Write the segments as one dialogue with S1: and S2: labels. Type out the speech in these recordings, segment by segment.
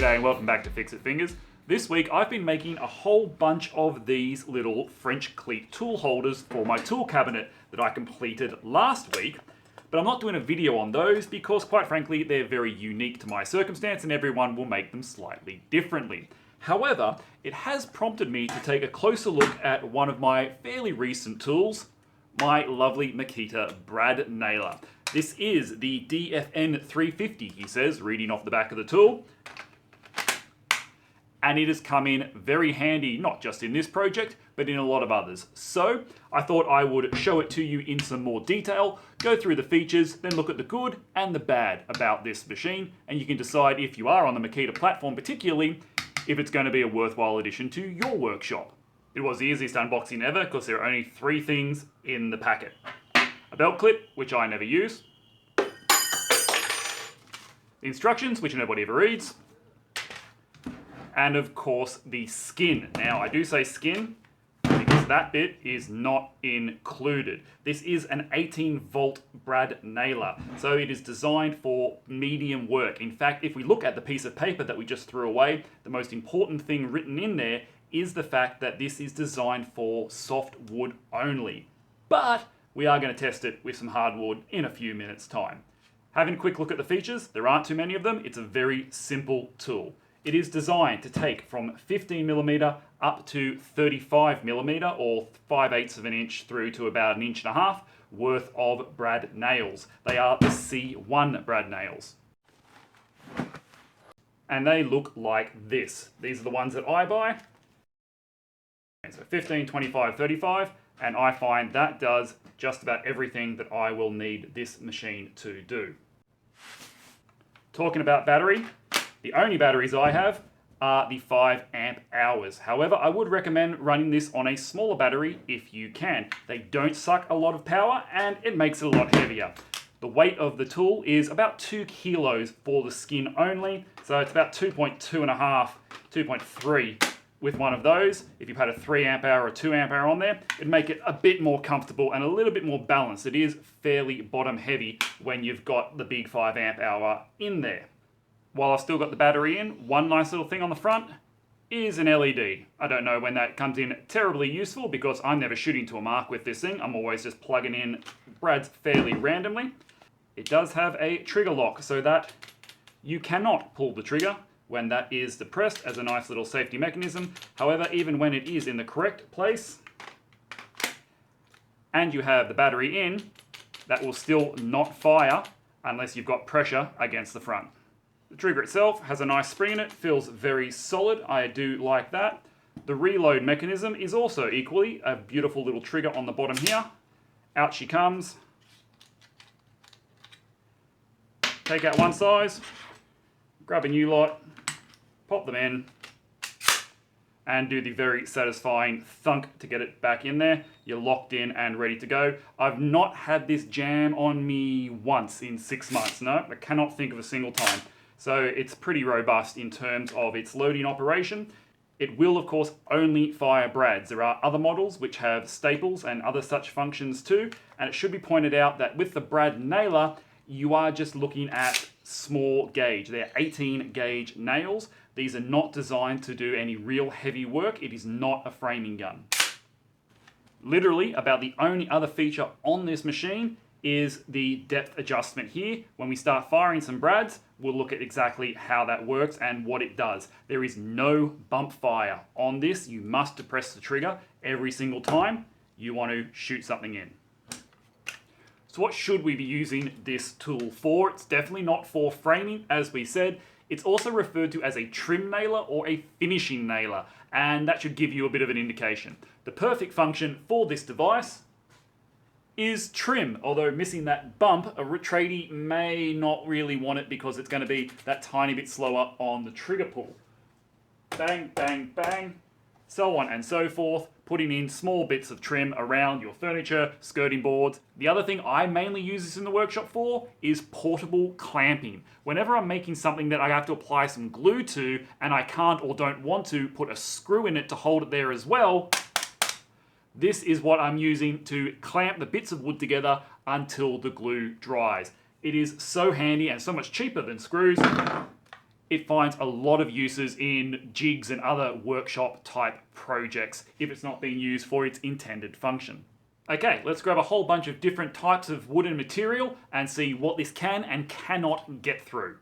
S1: G'day and welcome back to Fix It Fingers. This week I've been making a whole bunch of these little French cleat tool holders for my tool cabinet that I completed last week. But I'm not doing a video on those because quite frankly they're very unique to my circumstance and everyone will make them slightly differently. However, it has prompted me to take a closer look at one of my fairly recent tools, my lovely Makita brad nailer. This is the DFN 350, he says, reading off the back of the tool. And it has come in very handy, not just in this project, but in a lot of others. So I thought I would show it to you in some more detail, go through the features, then look at the good and the bad about this machine, and you can decide if you are on the Makita platform particularly, if it's going to be a worthwhile addition to your workshop. It was the easiest unboxing ever because there are only 3 things in the packet. A belt clip, which I never use. The instructions, which nobody ever reads. And of course the skin. Now I do say skin because that bit is not included. This is an 18-volt brad nailer, so it is designed for medium work. In fact, if we look at the piece of paper that we just threw away, the most important thing written in there is the fact that this is designed for soft wood only. But we are going to test it with some hardwood in a few minutes' time. Having a quick look at the features, there aren't too many of them. It's a very simple tool. It is designed to take from 15mm up to 35mm or 5/8 of an inch through to about 1.5 inches worth of brad nails. They are the C1 brad nails. And they look like this. These are the ones that I buy. So 15, 25, 35, and I find that does just about everything that I will need this machine to do. Talking about battery, the only batteries I have are the 5 amp hours. However, I would recommend running this on a smaller battery if you can. They don't suck a lot of power and it makes it a lot heavier. The weight of the tool is about 2 kilos for the skin only, so it's about 2.2.5, 2.3 with one of those. If you've had a 3 amp hour or 2 amp hour on there, it'd make it a bit more comfortable and a little bit more balanced. It is fairly bottom heavy when you've got the big 5 amp hour in there. While I've still got the battery in, one nice little thing on the front is an LED. I don't know when that comes in terribly useful because I'm never shooting to a mark with this thing. I'm always just plugging in brads fairly randomly. It does have a trigger lock so that you cannot pull the trigger when that is depressed as a nice little safety mechanism. However, even when it is in the correct place and you have the battery in, that will still not fire unless you've got pressure against the front. The trigger itself has a nice spring in it, feels very solid. I do like that. The reload mechanism is also equally a beautiful little trigger on the bottom here. Out she comes. Take out one size, grab a new lot, pop them in, and do the very satisfying thunk to get it back in there. You're locked in and ready to go. I've not had this jam on me once in 6 months. No, I cannot think of a single time. So it's pretty robust in terms of its loading operation. It will, of course, only fire brads. There are other models which have staples and other such functions too. And it should be pointed out that with the brad nailer, you are just looking at small gauge. They're 18 gauge nails. These are not designed to do any real heavy work. It is not a framing gun. Literally, about the only other feature on this machine is the depth adjustment here. When we start firing some brads, we'll look at exactly how that works and what it does. There is no bump fire on this. You must depress the trigger every single time you want to shoot something in. So what should we be using this tool for? It's definitely not for framing, as we said. It's also referred to as a trim nailer or a finishing nailer, and that should give you a bit of an indication. The perfect function for this device is trim, although missing that bump, a tradie may not really want it because it's going to be that tiny bit slower on the trigger pull. Bang, bang, bang, so on and so forth, putting in small bits of trim around your furniture, skirting boards. The other thing I mainly use this in the workshop for is portable clamping. Whenever I'm making something that I have to apply some glue to and I can't or don't want to put a screw in it to hold it there as well, this is what I'm using to clamp the bits of wood together until the glue dries. It is so handy and so much cheaper than screws. it finds a lot of uses in jigs and other workshop type projects if it's not being used for its intended function. Okay, let's grab a whole bunch of different types of wooden material and see what this can and cannot get through.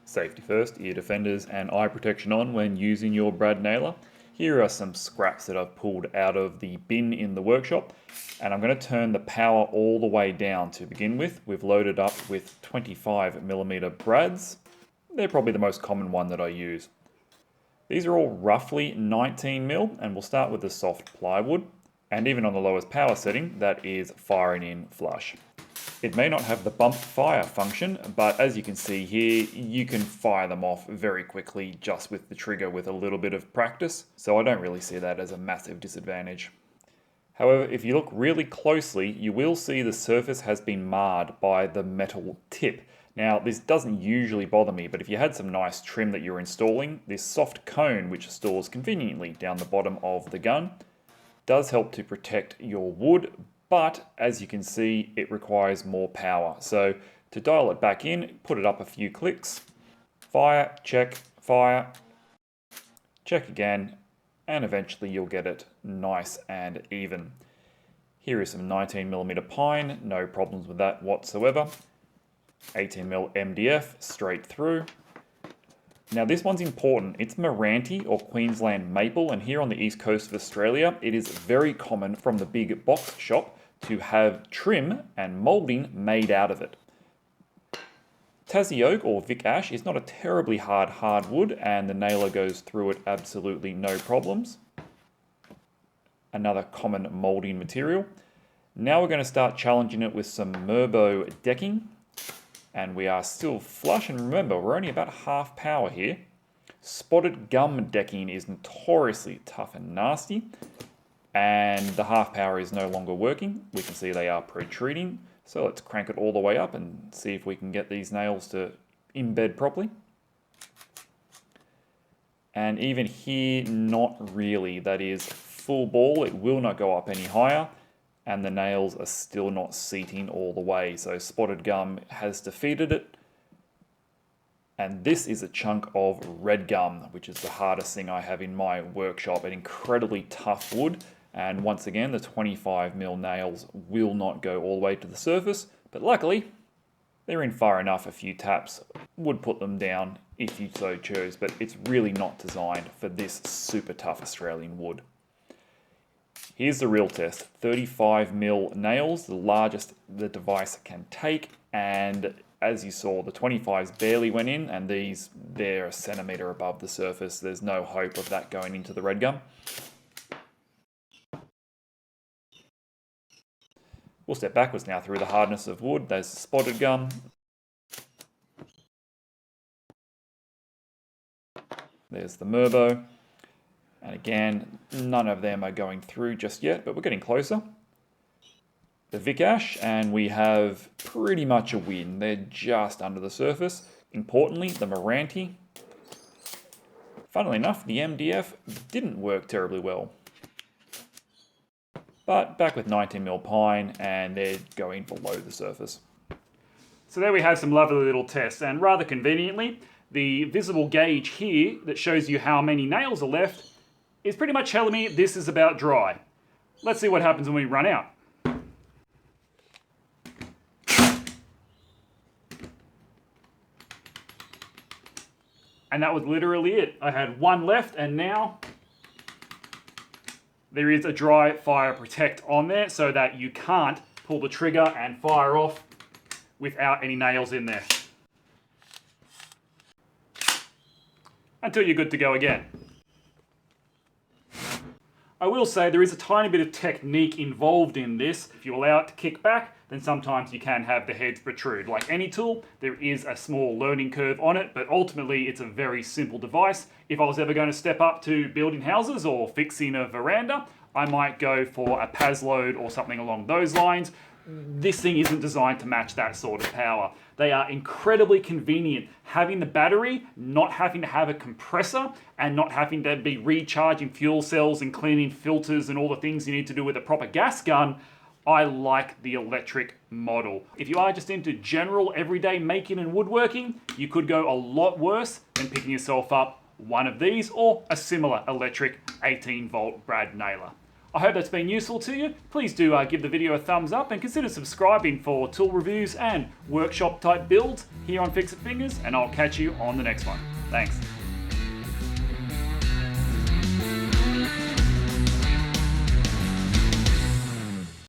S2: Safety first, ear defenders and eye protection on when using your brad nailer. Here are some scraps that I've pulled out of the bin in the workshop, and I'm going to turn the power all the way down to begin with. We've loaded up with 25mm brads. They're probably the most common one that I use. These are all roughly 19mm, and we'll start with the soft plywood, and even on the lowest power setting, that is firing in flush. It may not have the bump fire function, but as you can see here, you can fire them off very quickly just with the trigger with a little bit of practice, so I don't really see that as a massive disadvantage. However, if you look really closely, you will see the surface has been marred by the metal tip. Now, this doesn't usually bother me, but if you had some nice trim that you're installing, this soft cone, which stores conveniently down the bottom of the gun, does help to protect your wood, but as you can see, it requires more power. So to dial it back in, put it up a few clicks, fire, check again, and eventually you'll get it nice and even. Here is some 19mm pine, no problems with that whatsoever. 18mm MDF, straight through. Now this one's important. It's Meranti or Queensland maple, and here on the east coast of Australia, it is very common from the big box shop to have trim and moulding made out of it. Tassie oak or Vic ash is not a terribly hard hardwood, and the nailer goes through it absolutely no problems. Another common moulding material. Now we're going to start challenging it with some Merbo decking. And we are still flush, and remember, we're only about half power here. Spotted gum decking is notoriously tough and nasty, and the half power is no longer working. We can see they are protruding, so let's crank it all the way up and see if we can get these nails to embed properly. And even here, not really. That is full ball, it will not go up any higher, and the nails are still not seating all the way. So spotted gum has defeated it. And this is a chunk of red gum, which is the hardest thing I have in my workshop. An incredibly tough wood. And once again, the 25mm nails will not go all the way to the surface. But luckily, they're in far enough. A few taps would put them down if you so chose. But it's really not designed for this super tough Australian wood. Here's the real test. 35mm nails, the largest the device can take, and as you saw, the 25s barely went in, and they're a centimetre above the surface. There's no hope of that going into the red gum. We'll step backwards now through the hardness of wood. There's the spotted gum. There's the Merbo. And again, none of them are going through just yet, but we're getting closer. The Vic ash, and we have pretty much a win. They're just under the surface. Importantly, the Meranti. Funnily enough, the MDF didn't work terribly well. But back with 19mm pine, and they're going below the surface.
S1: So there we have some lovely little tests, and rather conveniently, the visible gauge here that shows you how many nails are left is pretty much telling me this is about dry. Let's see what happens when we run out. And that was literally it. I had one left, and now there is a dry fire protect on there so that you can't pull the trigger and fire off without any nails in there. Until you're good to go again. I will say there is a tiny bit of technique involved in this. If you allow it to kick back, then sometimes you can have the heads protrude. Like any tool, there is a small learning curve on it, but ultimately it's a very simple device. If I was ever going to step up to building houses or fixing a veranda, I might go for a PAS load or something along those lines. This thing isn't designed to match that sort of power. They are incredibly convenient. Having the battery, not having to have a compressor, and not having to be recharging fuel cells and cleaning filters and all the things you need to do with a proper gas gun, I like the electric model. If you are just into general everyday making and woodworking, you could go a lot worse than picking yourself up one of these or a similar electric 18-volt brad nailer. I hope that's been useful to you. Please do give the video a thumbs up and consider subscribing for tool reviews and workshop type builds here on Fix It Fingers, and I'll catch you on the next one. Thanks.